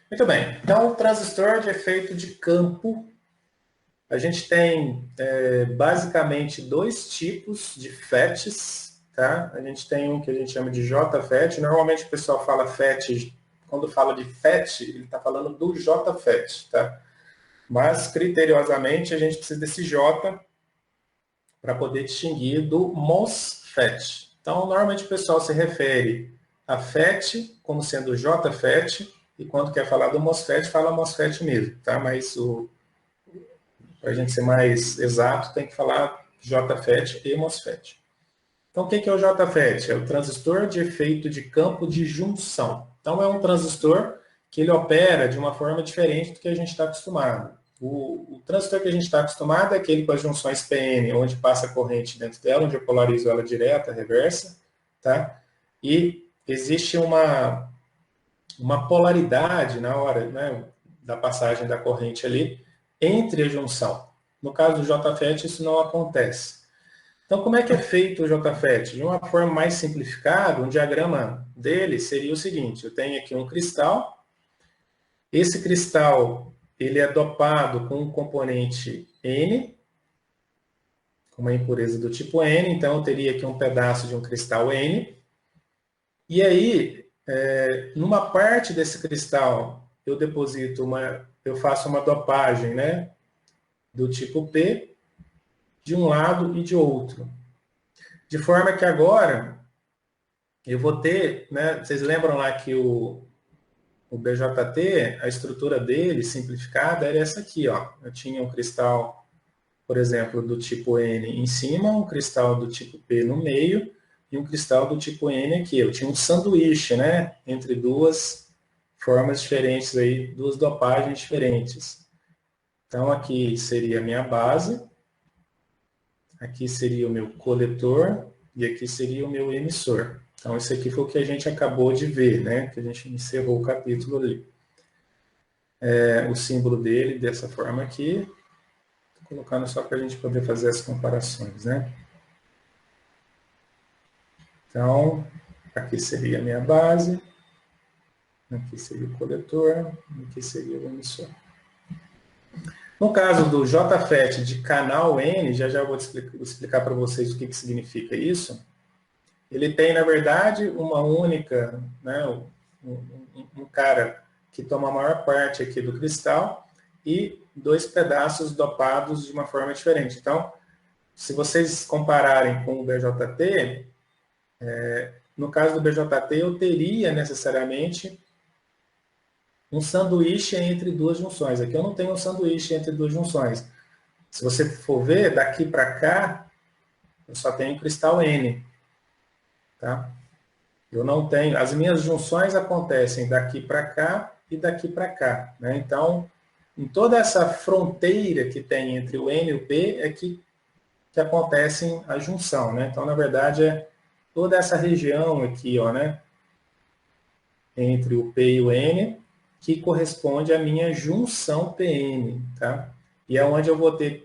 Muito bem. Então, o transistor de efeito de campo, a gente tem basicamente dois tipos de FETs, tá? A gente tem um que a gente chama de JFET. Normalmente o pessoal fala FET, quando fala de FET, ele está falando do JFET, tá? Mas, criteriosamente, a gente precisa desse J para poder distinguir do MOSFET. Então, normalmente o pessoal se refere a FET como sendo JFET, e quando quer falar do MOSFET, fala MOSFET mesmo, tá? Mas para a gente ser mais exato, tem que falar JFET e MOSFET. Então, o que é o JFET? É o transistor de efeito de campo de junção. Então, é um transistor que ele opera de uma forma diferente do que a gente está acostumado. O transistor que a gente está acostumado é aquele com as junções PN, onde passa a corrente dentro dela, onde eu polarizo ela direta, reversa, tá? E existe uma polaridade na hora, né, da passagem da corrente ali entre a junção. No caso do JFET, isso não acontece. Então, como é que é feito o JFET? De uma forma mais simplificada, um diagrama dele seria o seguinte: eu tenho aqui um cristal. Esse cristal ele é dopado com um componente N, com uma impureza do tipo N. Então, eu teria aqui um pedaço de um cristal N. E aí, numa parte desse cristal, eu faço uma dopagem, né, do tipo P, de um lado e de outro. De forma que agora eu vou ter, né, vocês lembram lá que o BJT, a estrutura dele, simplificada, era essa aqui, ó. Eu tinha um cristal, por exemplo, do tipo N em cima, um cristal do tipo P no meio e um cristal do tipo N aqui. Eu tinha um sanduíche, né, entre duas formas diferentes aí, duas dopagens diferentes. Então aqui seria a minha base, aqui seria o meu coletor e aqui seria o meu emissor. Então, esse aqui foi o que a gente acabou de ver, né? Que a gente encerrou o capítulo ali. O símbolo dele dessa forma aqui. Estou colocando só para a gente poder fazer as comparações, né? Então, aqui seria a minha base, aqui seria o coletor, aqui seria o emissor. No caso do JFET de canal N, já já vou explicar para vocês o que significa isso. Ele tem, na verdade, uma única, né, um cara que toma a maior parte aqui do cristal e dois pedaços dopados de uma forma diferente. Então, se vocês compararem com o BJT, no caso do BJT, eu teria necessariamente um sanduíche entre duas junções. Aqui eu não tenho um sanduíche entre duas junções. Se você for ver, daqui para cá, eu só tenho cristal N. Tá? Eu não tenho. As minhas junções acontecem daqui para cá e daqui para cá. Né? Então, em toda essa fronteira que tem entre o N e o P é que acontece a junção. Né? Então, na verdade, é toda essa região aqui, ó, né? Entre o P e o N, que corresponde à minha junção PN. Tá? E é onde eu vou ter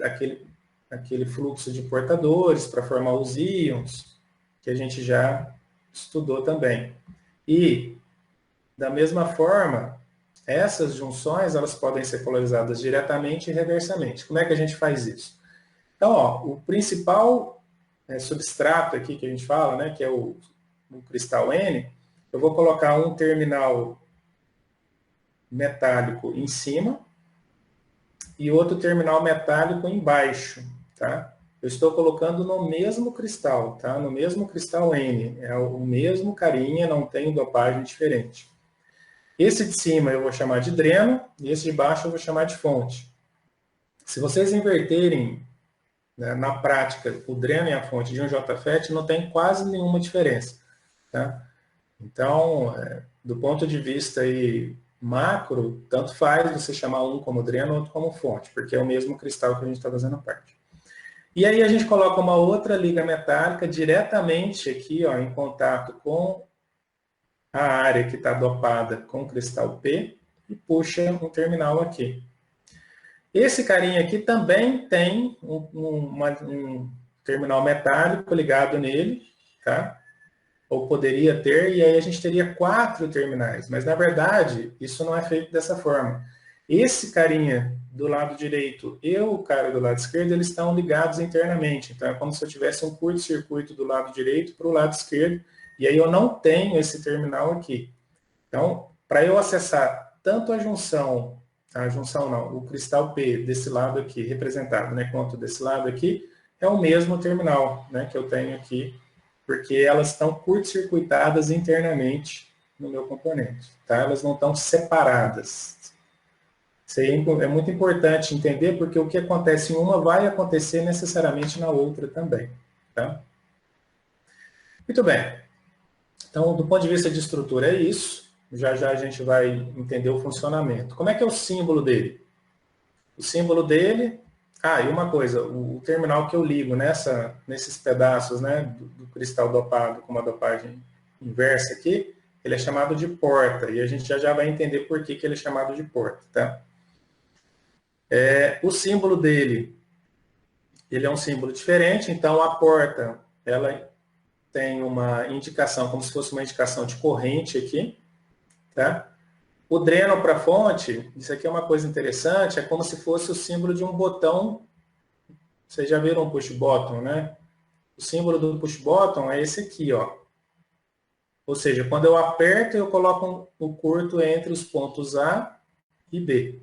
aquele fluxo de portadores para formar os íons, que a gente já estudou também. E, da mesma forma, essas junções elas podem ser polarizadas diretamente e reversamente. Como é que a gente faz isso? Então, ó, o principal substrato aqui que a gente fala, né, que é o cristal N, eu vou colocar um terminal metálico em cima e outro terminal metálico embaixo, tá? Eu estou colocando no mesmo cristal, tá? No mesmo cristal N, é o mesmo carinha, não tem dopagem diferente. Esse de cima eu vou chamar de dreno e esse de baixo eu vou chamar de fonte. Se vocês inverterem, né, na prática o dreno e a fonte de um JFET, não tem quase nenhuma diferença. Tá? Então, do ponto de vista aí, macro, tanto faz você chamar um como dreno, outro como fonte, porque é o mesmo cristal que a gente está fazendo parte. E aí a gente coloca uma outra liga metálica diretamente aqui, ó, em contato com a área que está dopada com cristal P e puxa um terminal aqui. Esse carinha aqui também tem um terminal metálico ligado nele, tá? ou poderia ter, e aí a gente teria 4 terminais. Mas, na verdade, isso não é feito dessa forma. Esse carinha do lado direito e o cara do lado esquerdo, eles estão ligados internamente. Então, é como se eu tivesse um curto-circuito do lado direito para o lado esquerdo, e aí eu não tenho esse terminal aqui. Então, para eu acessar tanto a junção não, o cristal P desse lado aqui, representado, né, quanto desse lado aqui, é o mesmo terminal, né, que eu tenho aqui, porque elas estão curto-circuitadas internamente no meu componente, tá? Elas não estão separadas. Isso aí é muito importante entender, porque o que acontece em uma vai acontecer necessariamente na outra também, tá? Muito bem. Então, do ponto de vista de estrutura, é isso. Já já a gente vai entender o funcionamento. Como é que é o símbolo dele? O símbolo dele... Ah, e uma coisa, o terminal que eu ligo nesses pedaços, né, do cristal dopado com uma dopagem inversa aqui, ele é chamado de porta, e a gente já vai entender por que ele é chamado de porta, tá? O símbolo dele, ele é um símbolo diferente, então a porta, ela tem uma indicação, como se fosse uma indicação de corrente aqui, tá? O dreno para a fonte, isso aqui é uma coisa interessante, é como se fosse o símbolo de um botão. Vocês já viram o push button, né? O símbolo do push button é esse aqui, ó. Ou seja, quando eu aperto, eu coloco o curto entre os pontos A e B.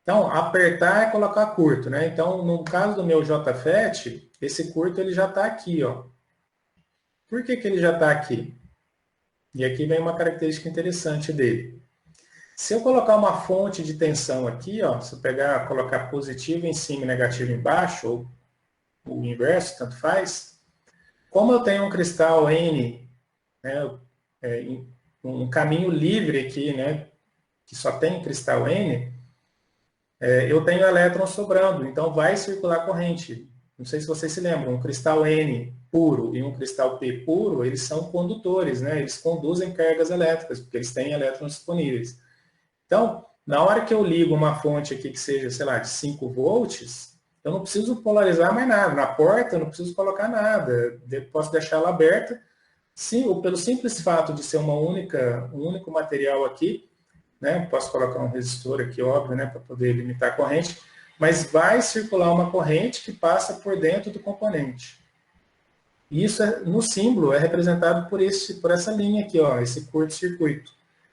Então, apertar é colocar curto, né? Então, no caso do meu JFET, esse curto ele já está aqui, ó. Por que ele já está aqui? E aqui vem uma característica interessante dele. Se eu colocar uma fonte de tensão aqui, ó, se eu pegar, colocar positivo em cima e negativo embaixo, ou o inverso, tanto faz, como eu tenho um cristal N, né, um caminho livre aqui, né, que só tem cristal N, eu tenho elétrons sobrando, então vai circular corrente. Não sei se vocês se lembram, um cristal N puro e um cristal P puro, eles são condutores, né? Eles conduzem cargas elétricas, porque eles têm elétrons disponíveis. Então, na hora que eu ligo uma fonte aqui que seja, sei lá, de 5 volts, eu não preciso polarizar mais nada. Na porta, eu não preciso colocar nada. Eu posso deixar ela aberta. Sim, pelo simples fato de ser um único material aqui, né? Posso colocar um resistor aqui, óbvio, né, para poder limitar a corrente, mas vai circular uma corrente que passa por dentro do componente. E isso, no símbolo, é representado por essa linha aqui, ó, esse curto-circuito.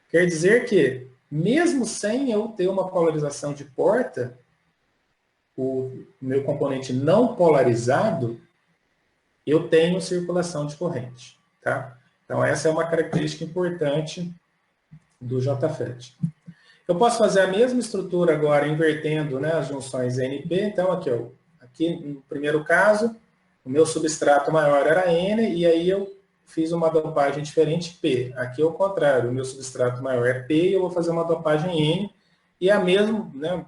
Quer dizer que, mesmo sem eu ter uma polarização de porta, o meu componente não polarizado, eu tenho circulação de corrente. Tá? Então, essa é uma característica importante do JFET. Eu posso fazer a mesma estrutura agora invertendo, né, as junções NP. Então, aqui no primeiro caso, o meu substrato maior era N, e aí eu fiz uma dopagem diferente, P. Aqui é o contrário, o meu substrato maior é P, e eu vou fazer uma dopagem N, e a mesmo, né,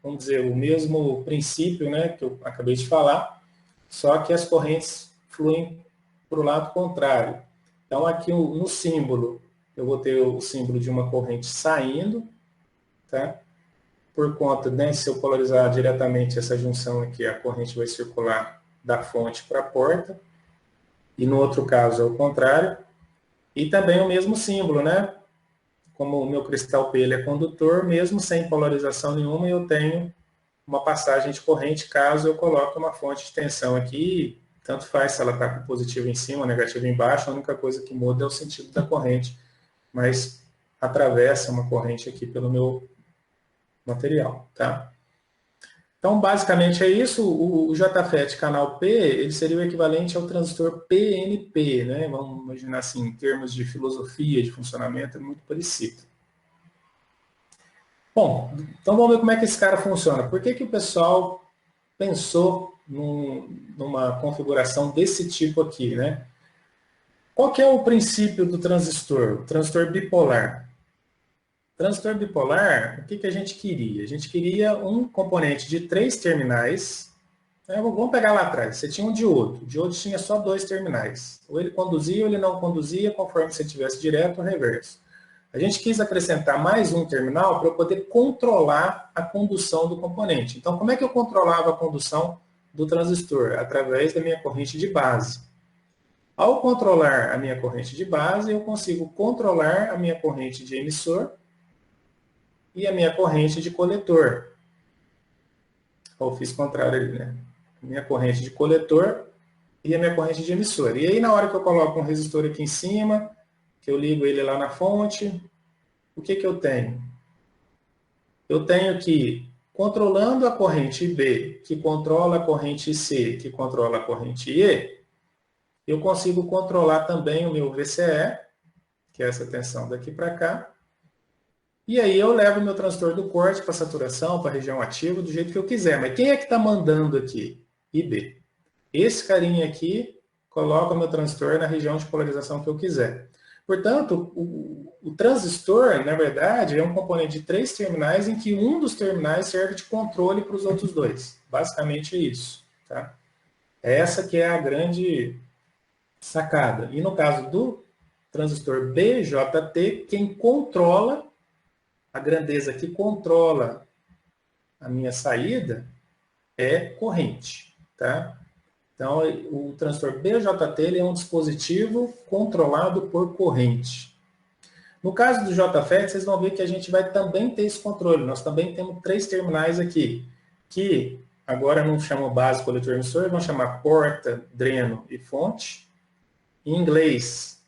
vamos dizer, o mesmo princípio, né, que eu acabei de falar, só que as correntes fluem para o lado contrário. Então, aqui no símbolo, eu vou ter o símbolo de uma corrente saindo, tá? Por conta, né, se eu polarizar diretamente essa junção aqui, a corrente vai circular da fonte para a porta, e no outro caso é o contrário. E também o mesmo símbolo, né? Como o meu cristal P ele é condutor, mesmo sem polarização nenhuma, eu tenho uma passagem de corrente caso eu coloque uma fonte de tensão aqui, tanto faz se ela está com positivo em cima ou negativo embaixo, a única coisa que muda é o sentido da corrente, mas atravessa uma corrente aqui pelo meu material, tá? Então, basicamente é isso. O JFET canal P, ele seria o equivalente ao transistor PNP, né? Vamos imaginar assim, em termos de filosofia, de funcionamento, é muito parecido. Bom, então vamos ver como é que esse cara funciona. Por que o pessoal pensou numa configuração desse tipo aqui, né? Qual que é o princípio do transistor? O transistor bipolar. Transistor bipolar, o que a gente queria? A gente queria um componente de 3 terminais. Vamos pegar lá atrás. Você tinha um diodo. O diodo tinha só 2 terminais. Ou ele conduzia ou ele não conduzia, conforme você tivesse direto ou reverso. A gente quis acrescentar mais um terminal para eu poder controlar a condução do componente. Então, como é que eu controlava a condução do transistor? Através da minha corrente de base. Ao controlar a minha corrente de base, eu consigo controlar a minha corrente de emissor e a minha corrente de coletor. Eu fiz contrário ali, né? Minha corrente de coletor e a minha corrente de emissor. E aí, na hora que eu coloco um resistor aqui em cima, que eu ligo ele lá na fonte, o que eu tenho? Eu tenho que, controlando a corrente B, que controla a corrente C, que controla a corrente E, eu consigo controlar também o meu VCE, que é essa tensão daqui para cá. E aí eu levo o meu transistor do corte para saturação, para região ativa, do jeito que eu quiser. Mas quem é que está mandando aqui? IB. Esse carinha aqui coloca o meu transistor na região de polarização que eu quiser. Portanto, o transistor, na verdade, é um componente de 3 terminais em que um dos terminais serve de controle para os outros dois. Basicamente é isso. Tá? Essa que é a grande sacada. E no caso do transistor BJT, quem controla, a grandeza que controla a minha saída é corrente. Tá? Então, o transistor BJT ele é um dispositivo controlado por corrente. No caso do JFET, vocês vão ver que a gente vai também ter esse controle. Nós também temos 3 terminais aqui, que agora não chamam base, coletor, emissor, vão chamar porta, dreno e fonte. Em inglês,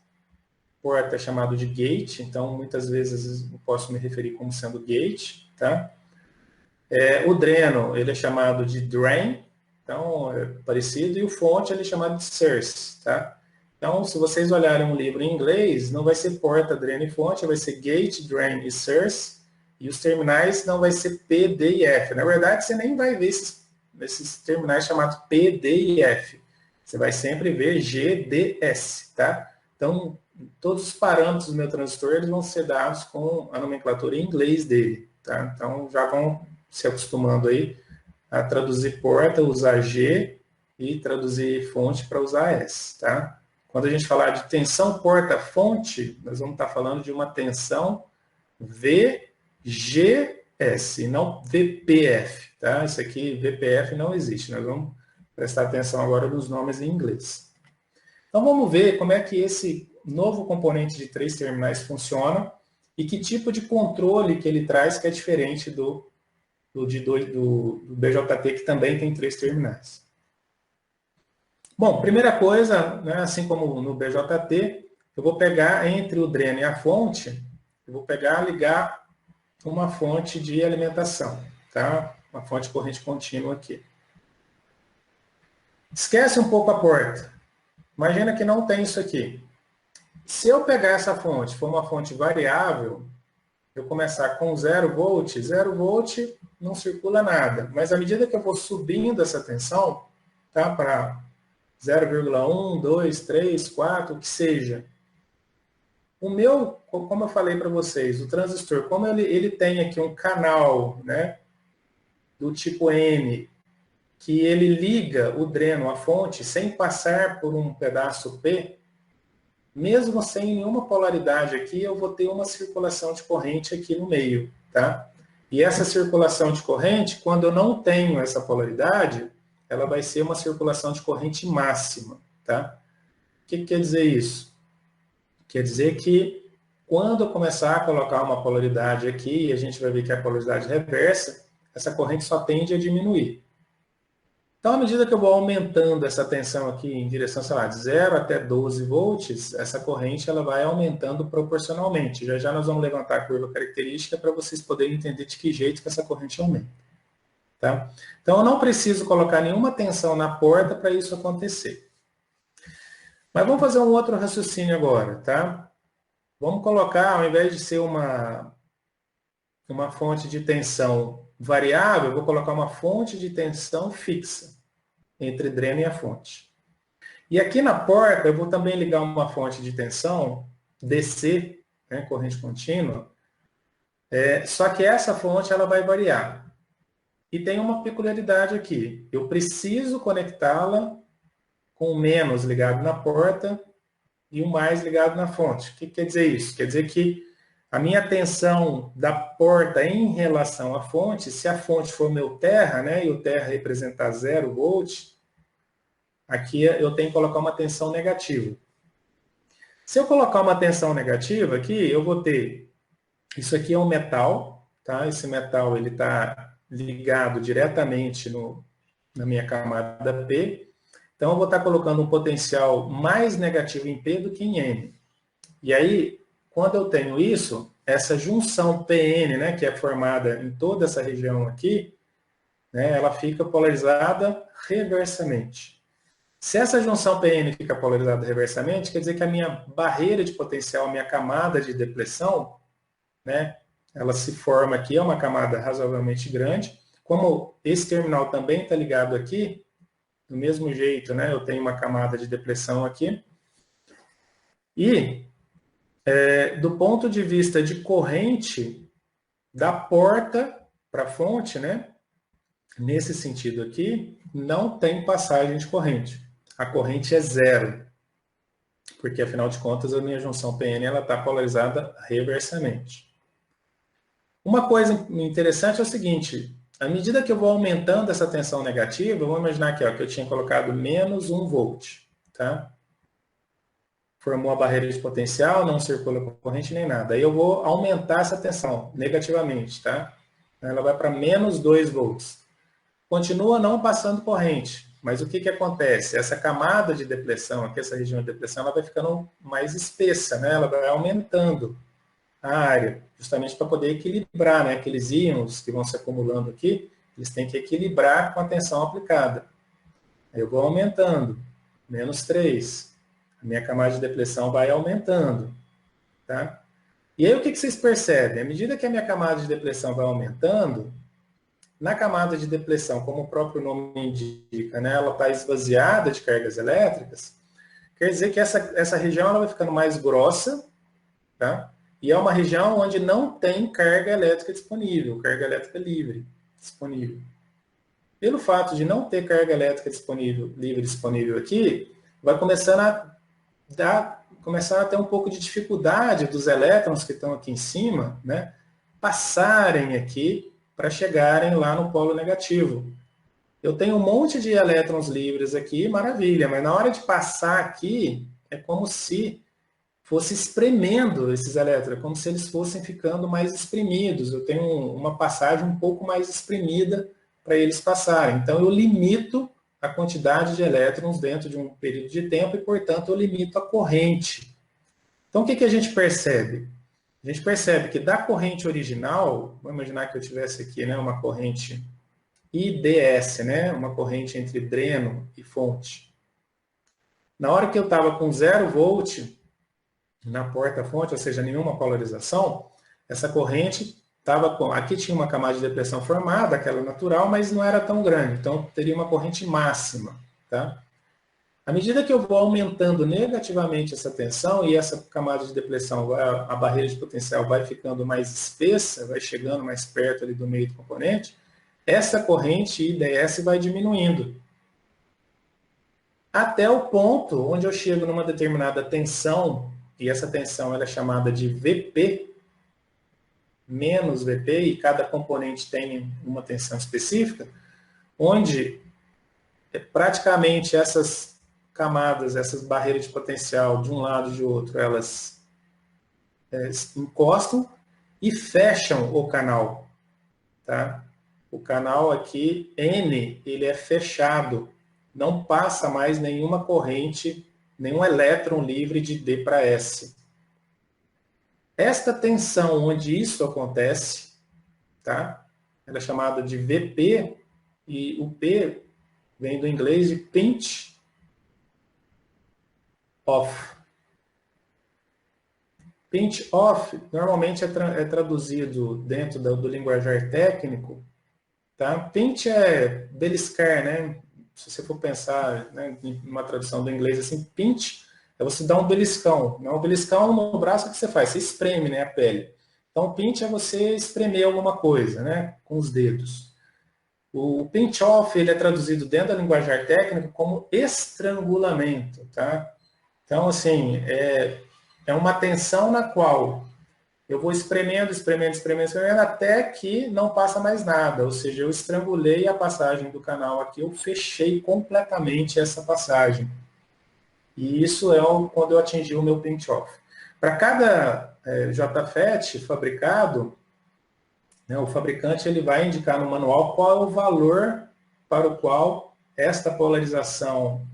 porta é chamado de gate, então muitas vezes eu posso me referir como sendo gate. Tá? O dreno ele é chamado de drain, então é parecido, e o fonte ele é chamado de source. Tá? Então, se vocês olharem um livro em inglês, não vai ser porta, dreno e fonte, vai ser gate, drain e source, e os terminais não vai ser P, D e F. Na verdade, você nem vai ver esses terminais chamados P, D e F. Você vai sempre ver G, D, S. Tá? Então, todos os parâmetros do meu transistor eles vão ser dados com a nomenclatura em inglês dele. Tá? Então, já vão se acostumando aí a traduzir porta, usar G, e traduzir fonte para usar S. Tá? Quando a gente falar de tensão porta-fonte, nós vamos estar falando de uma tensão VGS, não VPF. Tá? Isso aqui, VPF, não existe. Nós vamos prestar atenção agora nos nomes em inglês. Então, vamos ver como é que esse novo componente de 3 terminais funciona e que tipo de controle que ele traz que é diferente do BJT, que também tem 3 terminais. Bom, primeira coisa, né, assim como no BJT, eu vou pegar entre o dreno e a fonte, eu vou pegar e ligar uma fonte de alimentação, tá? Uma fonte de corrente contínua aqui. Esquece um pouco a porta. Imagina que não tem isso aqui. Se eu pegar essa fonte, for uma fonte variável, eu começar com 0 volt não circula nada. Mas à medida que eu vou subindo essa tensão, tá, para 0,1, 2, 3, 4, o que seja. O meu, como eu falei para vocês, o transistor, como ele tem aqui um canal, né, do tipo N, que ele liga o dreno à fonte sem passar por um pedaço P, mesmo sem nenhuma polaridade aqui, eu vou ter uma circulação de corrente aqui no meio. Tá? E essa circulação de corrente, quando eu não tenho essa polaridade, ela vai ser uma circulação de corrente máxima. Tá? O que quer dizer isso? Quer dizer que quando eu começar a colocar uma polaridade aqui, a gente vai ver que a polaridade reversa, essa corrente só tende a diminuir. Então, à medida que eu vou aumentando essa tensão aqui em direção, sei lá, de 0 até 12 volts, essa corrente ela vai aumentando proporcionalmente. Já já nós vamos levantar a curva característica para vocês poderem entender de que jeito que essa corrente aumenta. Tá? Então, eu não preciso colocar nenhuma tensão na porta para isso acontecer. Mas vamos fazer um outro raciocínio agora. Tá? Vamos colocar, ao invés de ser uma fonte de tensão variável, eu vou colocar uma fonte de tensão fixa entre dreno e a fonte. E aqui na porta eu vou também ligar uma fonte de tensão DC, né, corrente contínua, só que essa fonte ela vai variar. E tem uma peculiaridade aqui, eu preciso conectá-la com o menos ligado na porta e o mais ligado na fonte. O que quer dizer isso? Quer dizer que a minha tensão da porta em relação à fonte, se a fonte for meu terra, né, e o terra representar 0 volt, aqui eu tenho que colocar uma tensão negativa. Se eu colocar uma tensão negativa aqui, eu vou ter, isso aqui é um metal, tá? Esse metal ele está ligado diretamente na minha camada P, então eu vou estar colocando um potencial mais negativo em P do que em N. E aí, quando eu tenho isso, essa junção PN, né, que é formada em toda essa região aqui, né, ela fica polarizada reversamente. Se essa junção PN fica polarizada reversamente, quer dizer que a minha barreira de potencial, a minha camada de depressão, né, ela se forma aqui, é uma camada razoavelmente grande. Como esse terminal também está ligado aqui, do mesmo jeito, né, eu tenho uma camada de depressão aqui. E, do ponto de vista de corrente, da porta para a fonte, né, nesse sentido aqui, não tem passagem de corrente. A corrente é zero, porque afinal de contas a minha junção PN está polarizada reversamente. Uma coisa interessante é o seguinte, à medida que eu vou aumentando essa tensão negativa, vamos imaginar aqui, ó, que eu tinha colocado menos 1 volt, tá? Formou a barreira de potencial, não circula corrente nem nada. Aí eu vou aumentar essa tensão negativamente, tá? Ela vai para menos 2 volts. Continua não passando corrente, mas o que acontece? Essa camada de depressão, aqui essa região de depressão, ela vai ficando mais espessa, né? Ela vai aumentando a área, justamente para poder equilibrar, né? Aqueles íons que vão se acumulando aqui, eles têm que equilibrar com a tensão aplicada. Aí eu vou aumentando, menos 3. A minha camada de depressão vai aumentando, tá? E aí o que vocês percebem? À medida que a minha camada de depressão vai aumentando, na camada de depressão, como o próprio nome indica, né, ela está esvaziada de cargas elétricas, quer dizer que essa região ela vai ficando mais grossa, tá? E é uma região onde não tem carga elétrica disponível, carga elétrica livre disponível. Pelo fato de não ter carga elétrica livre disponível aqui, vai começar a ter um pouco de dificuldade dos elétrons que estão aqui em cima, né, passarem aqui para chegarem lá no polo negativo. Eu tenho um monte de elétrons livres aqui, maravilha, mas na hora de passar aqui, é como se fosse espremendo esses elétrons, como se eles fossem ficando mais espremidos. Eu tenho uma passagem um pouco mais espremida para eles passarem. Então, eu limito a quantidade de elétrons dentro de um período de tempo e, portanto, eu limito a corrente. Então, o que a gente percebe? A gente percebe que da corrente original, vamos imaginar que eu tivesse aqui, né, uma corrente IDS, né, uma corrente entre dreno e fonte. Na hora que eu estava com 0 volt na porta-fonte, ou seja, nenhuma polarização, essa corrente estava com... Aqui tinha uma camada de depressão formada, aquela natural, mas não era tão grande, então teria uma corrente máxima, tá? À medida que eu vou aumentando negativamente essa tensão e essa camada de depressão, a barreira de potencial vai ficando mais espessa, vai chegando mais perto ali do meio do componente, essa corrente IDS vai diminuindo. Até o ponto onde eu chego numa determinada tensão, e essa tensão ela é chamada de VP, menos VP, e cada componente tem uma tensão específica, onde praticamente essas camadas, essas barreiras de potencial de um lado e de outro, elas encostam e fecham o canal. Tá? O canal aqui, N, ele é fechado. Não passa mais nenhuma corrente, nenhum elétron livre de D para S. Esta tensão onde isso acontece, tá? Ela é chamada de VP, e o P vem do inglês de pinch off. Pinch off normalmente é traduzido dentro do linguajar técnico, tá? Pinch é beliscar, né? Se você for pensar, né, em uma tradução do inglês assim, pinch é você dar um beliscão. Um beliscão no braço, o que você faz? Você espreme, né, a pele. Então, pinch é você espremer alguma coisa, né, com os dedos. O pinch off ele é traduzido dentro da linguajar técnica como estrangulamento, tá? Então, assim, é uma tensão na qual eu vou espremendo, espremendo, espremendo, espremendo, até que não passa mais nada. Ou seja, eu estrangulei a passagem do canal aqui, eu fechei completamente essa passagem. E isso é quando eu atingi o meu pinch-off. Para cada JFET fabricado, né, o fabricante ele vai indicar no manual qual é o valor para o qual esta polarização,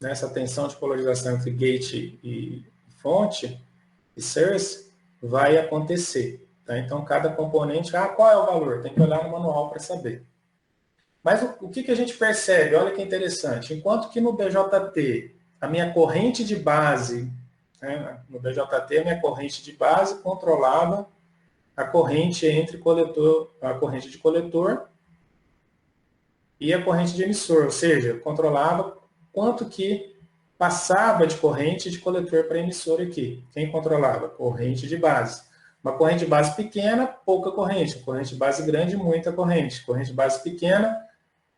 né, essa tensão de polarização entre gate e fonte e source vai acontecer. Tá? Então, cada componente, qual é o valor? Tem que olhar no manual para saber. Mas o que a gente percebe? Olha que interessante. Enquanto que no BJT, a minha corrente de base, né, no BJT, a minha corrente de base controlava a corrente entre coletor, a corrente de coletor e a corrente de emissor, ou seja, controlava quanto que passava de corrente de coletor para emissor aqui. Quem controlava? Corrente de base. Uma corrente de base pequena, pouca corrente. Corrente de base grande, muita corrente. Corrente de base pequena,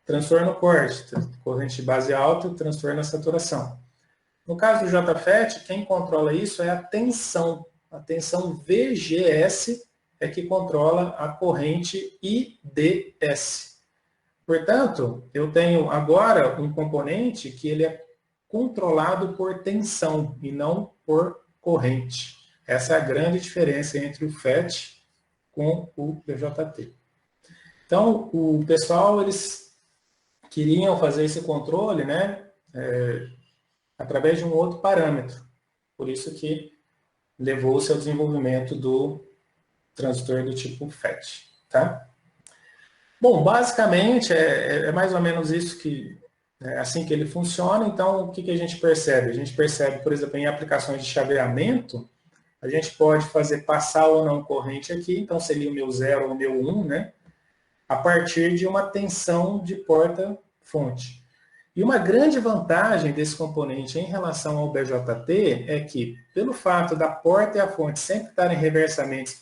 transtorno corte. Corrente de base alta, transtorno saturação. No caso do JFET, quem controla isso é a tensão. A tensão VGS é que controla a corrente IDS. Portanto, eu tenho agora um componente que ele é controlado por tensão e não por corrente. Essa é a grande diferença entre o FET com o BJT. Então, o pessoal, eles queriam fazer esse controle, né, através de um outro parâmetro. Por isso que levou-se ao desenvolvimento do transistor do tipo FET. Tá? Bom, basicamente é mais ou menos isso que é assim que ele funciona. Então, o que a gente percebe? A gente percebe, por exemplo, em aplicações de chaveamento, a gente pode fazer passar ou não corrente aqui, então seria o meu 0 ou o meu 1, né? A partir de uma tensão de porta-fonte. E uma grande vantagem desse componente em relação ao BJT é que, pelo fato da porta e a fonte sempre estarem reversamente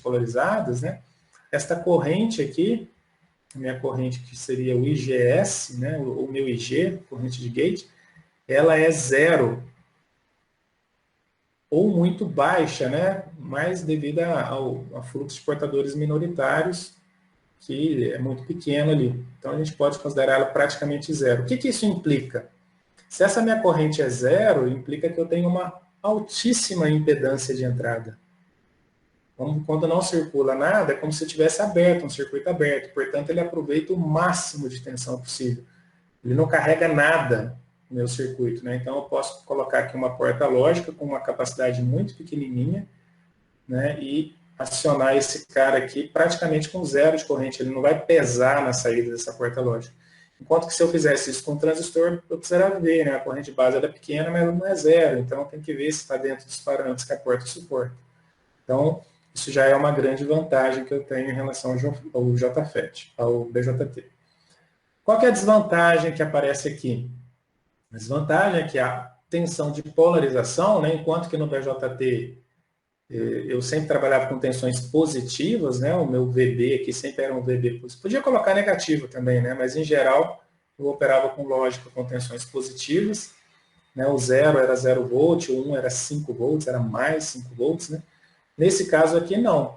polarizadas, né? Esta corrente aqui, a minha corrente que seria o IGS, né, o meu IG, corrente de gate, ela é zero ou muito baixa, né, mas devido ao fluxo de portadores minoritários, que é muito pequeno ali. Então, a gente pode considerar ela praticamente zero. O que isso implica? Se essa minha corrente é zero, implica que eu tenho uma altíssima impedância de entrada. Quando não circula nada, é como se tivesse aberto, um circuito aberto. Portanto, ele aproveita o máximo de tensão possível. Ele não carrega nada no meu circuito. Né? Então, eu posso colocar aqui uma porta lógica com uma capacidade muito pequenininha, né? E acionar esse cara aqui praticamente com zero de corrente. Ele não vai pesar na saída dessa porta lógica. Enquanto que se eu fizesse isso com um transistor, eu precisaria ver, né? A corrente de base é pequena, mas ela não é zero. Então, tem que ver se está dentro dos parâmetros que a porta suporta. Então, isso já é uma grande vantagem que eu tenho em relação ao JFET, ao BJT. Qual que é a desvantagem que aparece aqui? A desvantagem é que a tensão de polarização, né, enquanto que no BJT eu sempre trabalhava com tensões positivas, né, o meu VB aqui sempre era um VB positivo. Podia colocar negativo também, né, mas em geral eu operava com lógica com tensões positivas. Né, o 0 era 0 volt, o 1 era 5 volts, era mais 5 volts, né? Nesse caso aqui, não.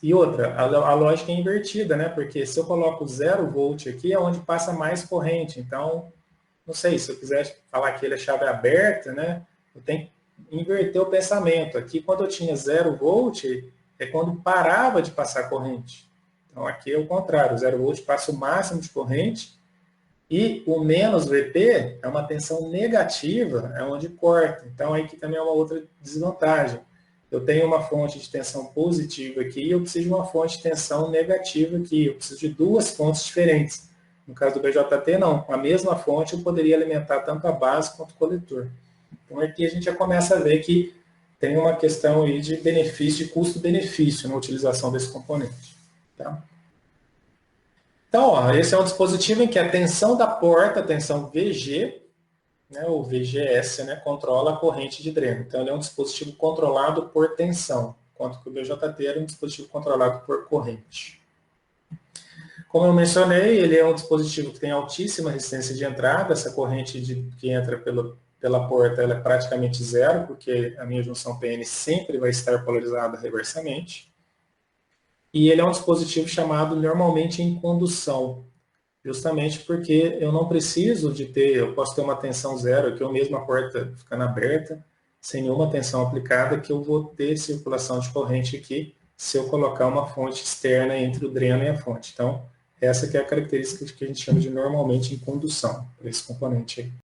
E outra, a lógica é invertida, né? Porque se eu coloco 0 volt aqui, é onde passa mais corrente. Então, não sei, se eu quiser falar que ele é chave aberta, né? Eu tenho que inverter o pensamento. Aqui, quando eu tinha 0 volt, é quando parava de passar corrente. Então, aqui é o contrário. 0 volt passa o máximo de corrente. E o menos VP é uma tensão negativa, é onde corta. Então, aí que também é uma outra desvantagem. Eu tenho uma fonte de tensão positiva aqui e eu preciso de uma fonte de tensão negativa aqui. Eu preciso de duas fontes diferentes. No caso do BJT, não. Com a mesma fonte, eu poderia alimentar tanto a base quanto o coletor. Então, aqui a gente já começa a ver que tem uma questão aí de benefício, de custo-benefício na utilização desse componente. Tá? Então, ó, esse é um dispositivo em que a tensão da porta, a tensão VG, né, o VGS, né, controla a corrente de dreno. Então, ele é um dispositivo controlado por tensão, enquanto que o BJT era um dispositivo controlado por corrente. Como eu mencionei, ele é um dispositivo que tem altíssima resistência de entrada, essa corrente que entra pela porta ela é praticamente zero, porque a minha junção PN sempre vai estar polarizada reversamente. E ele é um dispositivo chamado normalmente em condução, justamente porque eu não preciso de ter, eu posso ter uma tensão zero, que eu mesmo a porta ficando aberta, sem nenhuma tensão aplicada, que eu vou ter circulação de corrente aqui, se eu colocar uma fonte externa entre o dreno e a fonte. Então, essa que é a característica que a gente chama de normalmente em condução, para esse componente aí.